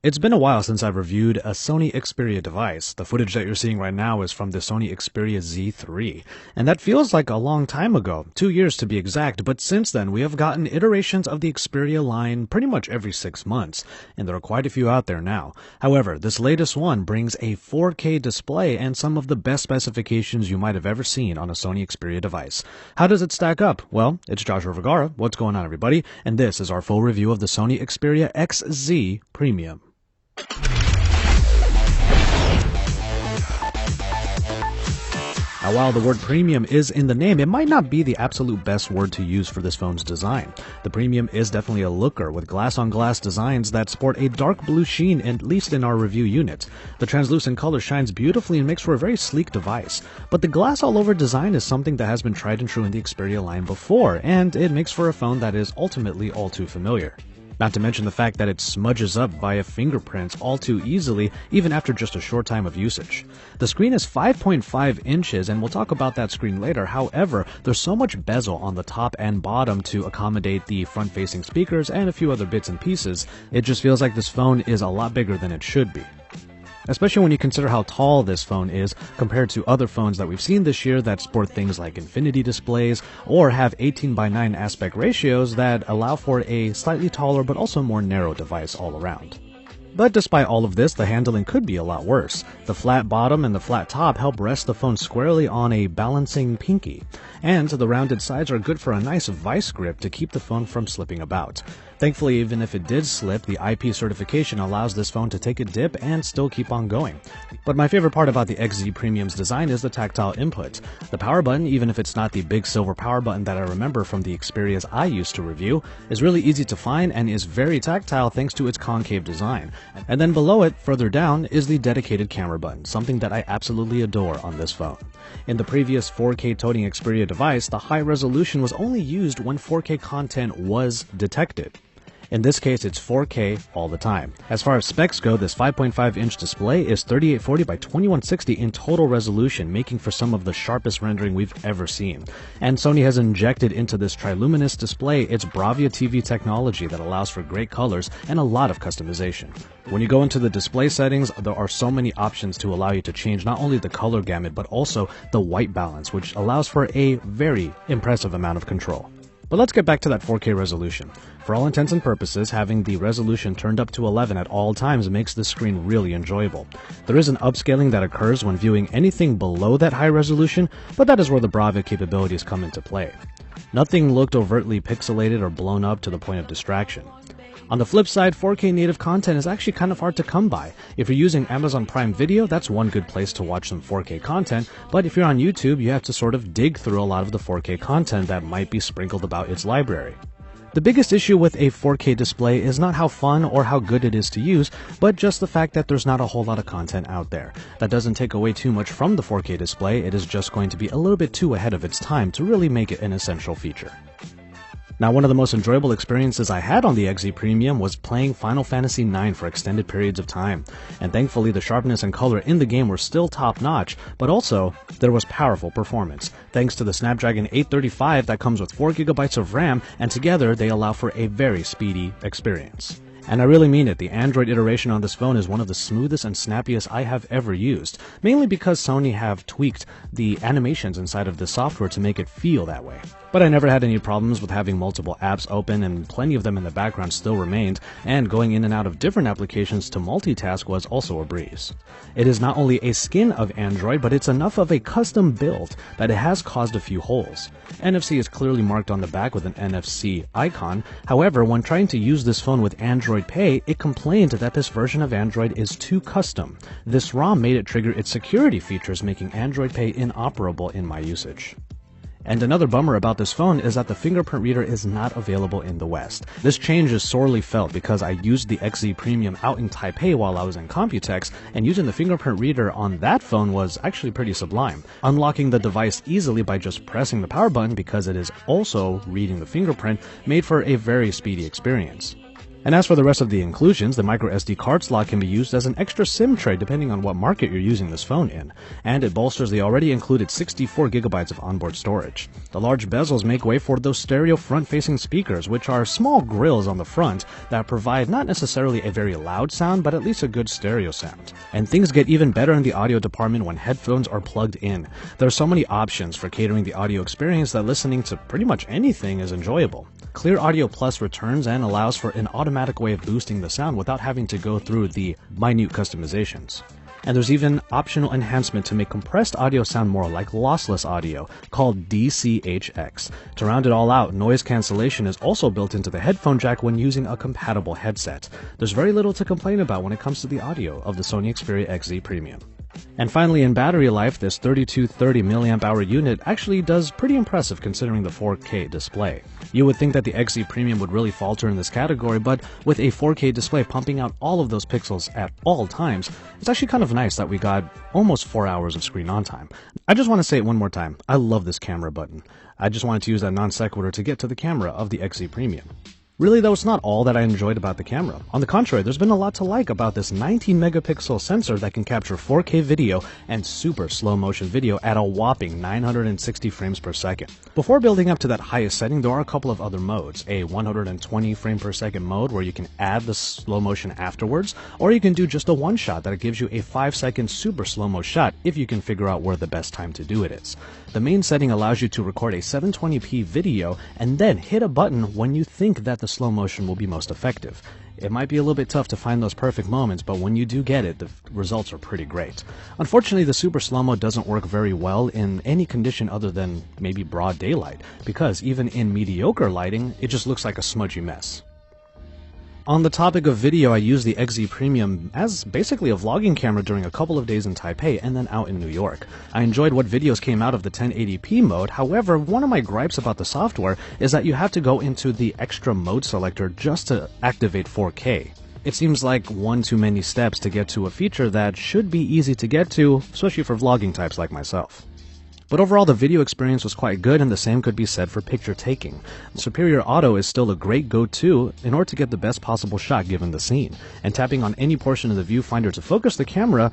It's been a while since I've reviewed a Sony Xperia device. The footage that you're seeing right now is from the Sony Xperia Z3, and that feels like a long time ago, 2 years to be exact, but since then we have gotten iterations of the Xperia line pretty much every 6 months, and there are quite a few out there now. However, this latest one brings a 4K display and some of the best specifications you might have ever seen on a Sony Xperia device. How does it stack up? Well, it's Joshua Vergara. What's going on, everybody? And this is our full review of the Sony Xperia XZ Premium. Now, while the word premium is in the name, it might not be the absolute best word to use for this phone's design. The premium is definitely a looker with glass-on-glass designs that sport a dark blue sheen, at least in our review unit. The translucent color shines beautifully and makes for a very sleek device. But the glass-all-over design is something that has been tried and true in the Xperia line before, and it makes for a phone that is ultimately all too familiar. Not to mention the fact that it smudges up via fingerprints all too easily, even after just a short time of usage. The screen is 5.5 inches, and we'll talk about that screen later. However, there's so much bezel on the top and bottom to accommodate the front-facing speakers and a few other bits and pieces. It just feels like this phone is a lot bigger than it should be. Especially when you consider how tall this phone is compared to other phones that we've seen this year that sport things like infinity displays or have 18:9 aspect ratios that allow for a slightly taller but also more narrow device all around. But despite all of this, the handling could be a lot worse. The flat bottom and the flat top help rest the phone squarely on a balancing pinky, and the rounded sides are good for a nice vice grip to keep the phone from slipping about. Thankfully, even if it did slip, the IP certification allows this phone to take a dip and still keep on going. But my favorite part about the XZ Premium's design is the tactile input. The power button, even if it's not the big silver power button that I remember from the Xperias I used to review, is really easy to find and is very tactile thanks to its concave design. And then below it, further down, is the dedicated camera button, something that I absolutely adore on this phone. In the previous 4K toting Xperia device, the high resolution was only used when 4K content was detected. In this case, it's 4K all the time. As far as specs go, this 5.5-inch display is 3840 by 2160 in total resolution, making for some of the sharpest rendering we've ever seen. And Sony has injected into this triluminous display its Bravia TV technology that allows for great colors and a lot of customization. When you go into the display settings, there are so many options to allow you to change not only the color gamut, but also the white balance, which allows for a very impressive amount of control. But let's get back to that 4K resolution. For all intents and purposes, having the resolution turned up to 11 at all times makes the screen really enjoyable. There is an upscaling that occurs when viewing anything below that high resolution, but that is where the Bravia capabilities come into play. Nothing looked overtly pixelated or blown up to the point of distraction. On the flip side, 4K native content is actually kind of hard to come by. If you're using Amazon Prime Video, that's one good place to watch some 4K content, but if you're on YouTube, you have to sort of dig through a lot of the 4K content that might be sprinkled about its library. The biggest issue with a 4K display is not how fun or how good it is to use, but just the fact that there's not a whole lot of content out there. That doesn't take away too much from the 4K display, it is just going to be a little bit too ahead of its time to really make it an essential feature. Now, one of the most enjoyable experiences I had on the XZ Premium was playing Final Fantasy IX for extended periods of time, and thankfully the sharpness and color in the game were still top-notch, but also there was powerful performance, thanks to the Snapdragon 835 that comes with 4GB of RAM, and together they allow for a very speedy experience. And I really mean it, the Android iteration on this phone is one of the smoothest and snappiest I have ever used, mainly because Sony have tweaked the animations inside of the software to make it feel that way. But I never had any problems with having multiple apps open, and plenty of them in the background still remained, and going in and out of different applications to multitask was also a breeze. It is not only a skin of Android, but it's enough of a custom build that it has caused a few holes. NFC is clearly marked on the back with an NFC icon. However, when trying to use this phone with Android Pay, it complained that this version of Android is too custom. This ROM made it trigger its security features, making Android Pay inoperable in my usage. And another bummer about this phone is that the fingerprint reader is not available in the West. This change is sorely felt because I used the XZ Premium out in Taipei while I was in Computex, and using the fingerprint reader on that phone was actually pretty sublime. Unlocking the device easily by just pressing the power button because it is also reading the fingerprint made for a very speedy experience. And as for the rest of the inclusions, the microSD card slot can be used as an extra SIM tray depending on what market you're using this phone in, and it bolsters the already included 64GB of onboard storage. The large bezels make way for those stereo front-facing speakers, which are small grills on the front that provide not necessarily a very loud sound, but at least a good stereo sound. And things get even better in the audio department when headphones are plugged in. There are so many options for catering the audio experience that listening to pretty much anything is enjoyable. Clear Audio Plus returns and allows for an automatic way of boosting the sound without having to go through the minute customizations. And there's even optional enhancement to make compressed audio sound more like lossless audio, called DCHX. To round it all out, noise cancellation is also built into the headphone jack when using a compatible headset. There's very little to complain about when it comes to the audio of the Sony Xperia XZ Premium. And finally, in battery life, this 3230 mAh unit actually does pretty impressive considering the 4K display. You would think that the XZ Premium would really falter in this category, but with a 4K display pumping out all of those pixels at all times, it's actually kind of nice that we got almost 4 hours of screen on time. I just want to say it one more time. I love this camera button. I just wanted to use that non sequitur to get to the camera of the XZ Premium. Really though, it's not all that I enjoyed about the camera. On the contrary, there's been a lot to like about this 19 megapixel sensor that can capture 4K video and super slow motion video at a whopping 960 frames per second. Before building up to that highest setting, there are a couple of other modes. A 120 frame per second mode where you can add the slow motion afterwards, or you can do just a one shot that gives you a 5-second super slow-mo shot if you can figure out where the best time to do it is. The main setting allows you to record a 720p video and then hit a button when you think that the slow motion will be most effective. It might be a little bit tough to find those perfect moments, but when you do get it, the results are pretty great. Unfortunately, the super slow-mo doesn't work very well in any condition other than maybe broad daylight, because even in mediocre lighting, it just looks like a smudgy mess. On the topic of video, I used the XZ Premium as basically a vlogging camera during a couple of days in Taipei and then out in New York. I enjoyed what videos came out of the 1080p mode. However, one of my gripes about the software is that you have to go into the extra mode selector just to activate 4K. It seems like one too many steps to get to a feature that should be easy to get to, especially for vlogging types like myself. But overall, the video experience was quite good, and the same could be said for picture taking. Superior Auto is still a great go-to in order to get the best possible shot given the scene, and tapping on any portion of the viewfinder to focus the camera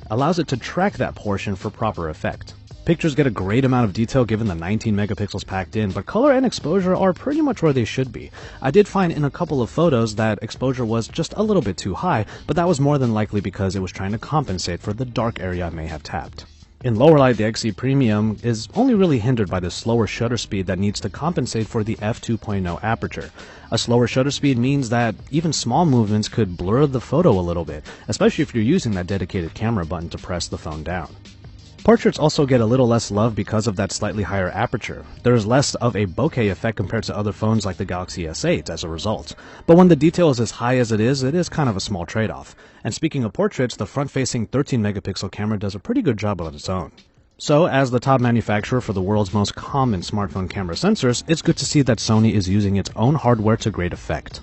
allows it to track that portion for proper effect. Pictures get a great amount of detail given the 19 megapixels packed in, but color and exposure are pretty much where they should be. I did find in a couple of photos that exposure was just a little bit too high, but that was more than likely because it was trying to compensate for the dark area I may have tapped. In lower light, the XZ Premium is only really hindered by the slower shutter speed that needs to compensate for the f2.0 aperture. A slower shutter speed means that even small movements could blur the photo a little bit, especially if you're using that dedicated camera button to press the phone down. Portraits also get a little less love because of that slightly higher aperture. There is less of a bokeh effect compared to other phones like the Galaxy S8 as a result. But when the detail is as high as it is kind of a small trade-off. And speaking of portraits, the front-facing 13 megapixel camera does a pretty good job on its own. So, as the top manufacturer for the world's most common smartphone camera sensors, it's good to see that Sony is using its own hardware to great effect.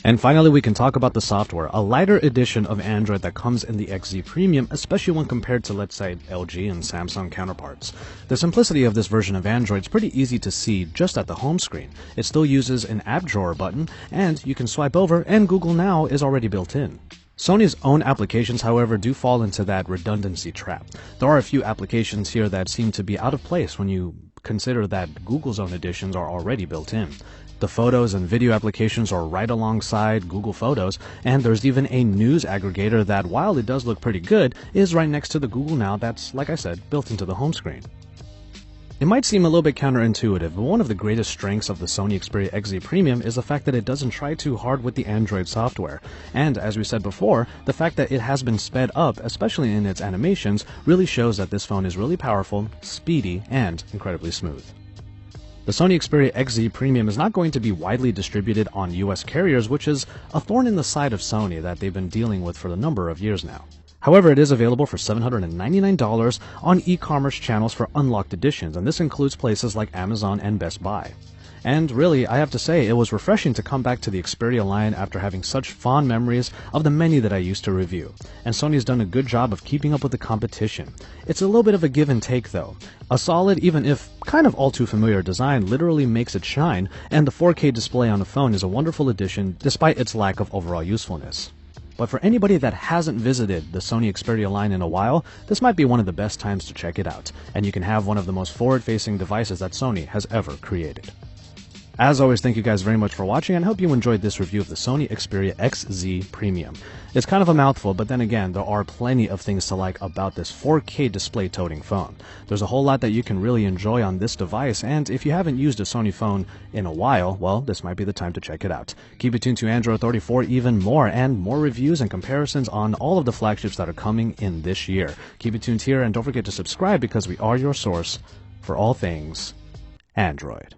And finally, we can talk about the software, a lighter edition of Android that comes in the XZ Premium, especially when compared to, let's say, LG and Samsung counterparts. The simplicity of this version of Android is pretty easy to see just at the home screen. It still uses an app drawer button, and you can swipe over, and Google Now is already built in. Sony's own applications, however, do fall into that redundancy trap. There are a few applications here that seem to be out of place when you consider that Google's own editions are already built in. The photos and video applications are right alongside Google Photos, and there's even a news aggregator that, while it does look pretty good, is right next to the Google Now that's, like I said, built into the home screen. It might seem a little bit counterintuitive, but one of the greatest strengths of the Sony Xperia XZ Premium is the fact that it doesn't try too hard with the Android software. And, as we said before, the fact that it has been sped up, especially in its animations, really shows that this phone is really powerful, speedy, and incredibly smooth. The Sony Xperia XZ Premium is not going to be widely distributed on US carriers, which is a thorn in the side of Sony that they've been dealing with for a number of years now. However, it is available for $799 on e-commerce channels for unlocked editions, and this includes places like Amazon and Best Buy. And really, I have to say, it was refreshing to come back to the Xperia line after having such fond memories of the many that I used to review. And Sony's done a good job of keeping up with the competition. It's a little bit of a give and take though. A solid, even if kind of all too familiar design literally makes it shine, and the 4K display on the phone is a wonderful addition despite its lack of overall usefulness. But for anybody that hasn't visited the Sony Xperia line in a while, this might be one of the best times to check it out, and you can have one of the most forward-facing devices that Sony has ever created. As always, thank you guys very much for watching, and I hope you enjoyed this review of the Sony Xperia XZ Premium. It's kind of a mouthful, but then again, there are plenty of things to like about this 4K display-toting phone. There's a whole lot that you can really enjoy on this device, and if you haven't used a Sony phone in a while, well, this might be the time to check it out. Keep it tuned to Android Authority for even more, and more reviews and comparisons on all of the flagships that are coming in this year. Keep it tuned here, and don't forget to subscribe because we are your source for all things Android.